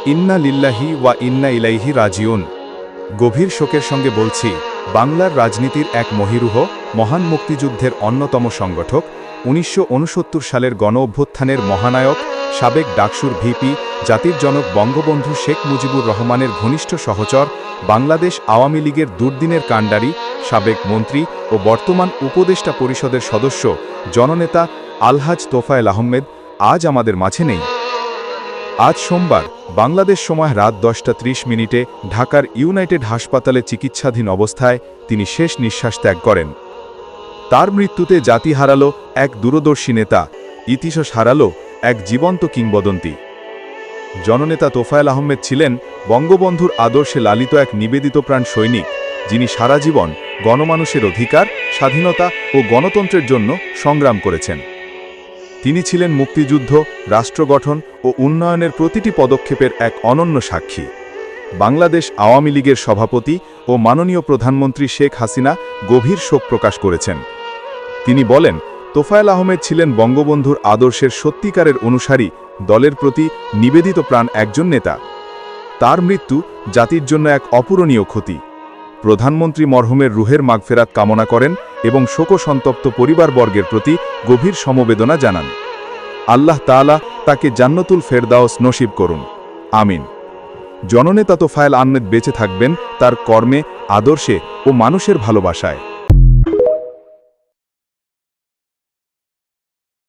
ইন্না লিল্লাহি ওয়া ইন্না ইলাইহি রাজিউন। গভীর শোকের সঙ্গে বলছি, বাংলার রাজনীতির এক মহিরুহ, মহান মুক্তিযুদ্ধের অন্যতম সংগঠক, ১৯৬৯ সালের গণঅভ্যুত্থানের মহানায়ক, সাবেক ডাকসুর ভিপি, জাতির জনক বঙ্গবন্ধু শেখ মুজিবুর রহমানের ঘনিষ্ঠ সহচর, বাংলাদেশ আওয়ামী লীগের দুর্দিনের কাণ্ডারি, সাবেক মন্ত্রী ও বর্তমান উপদেষ্টা পরিষদের সদস্য, জননেতা আলহাজ তোফায়েল আহমেদ আজ আমাদের মাঝে নেই। আজ সোমবার বাংলাদেশ সময় রাত 10:30 ঢাকার ইউনাইটেড হাসপাতালে চিকিৎসাধীন অবস্থায় তিনি শেষ নিঃশ্বাস ত্যাগ করেন। তার মৃত্যুতে জাতি হারালো এক দূরদর্শী নেতা, ইতিহাস হারালো এক জীবন্ত কিংবদন্তি। জননেতা তোফায়েল আহমেদ ছিলেন বঙ্গবন্ধুর আদর্শে লালিত এক নিবেদিতপ্রাণ সৈনিক, যিনি সারা জীবন গণমানুষের অধিকার, স্বাধীনতা ও গণতন্ত্রের জন্য সংগ্রাম করেছেন। তিনি ছিলেন মুক্তিযুদ্ধ, রাষ্ট্র গঠন ও উন্নয়নের প্রতিটি পদক্ষেপের এক অনন্য সাক্ষী। বাংলাদেশ আওয়ামী লীগের সভাপতি ও মাননীয় প্রধানমন্ত্রী শেখ হাসিনা গভীর শোক প্রকাশ করেছেন। তিনি বলেন, তোফায়েল আহমেদ ছিলেন বঙ্গবন্ধুর আদর্শের সত্যিকারের অনুসারী, দলের প্রতি নিবেদিত প্রাণ একজন নেতা। তার মৃত্যু জাতির জন্য এক অপূরণীয় ক্ষতি। প্রধানমন্ত্রী মরহুমের রুহের মাগফেরাত কামনা করেন এবং শোকসন্তপ্ত পরিবারবর্গের প্রতি গভীর সমবেদনা জানান। আল্লাহ তাআলা তাকে জান্নাতুল ফেরদাউস নসিব করুন, আমিন। জননেতা তোফায়েল আহমেদ বেঁচে থাকবেন তার কর্মে, আদর্শে ও মানুষের ভালোবাসায়।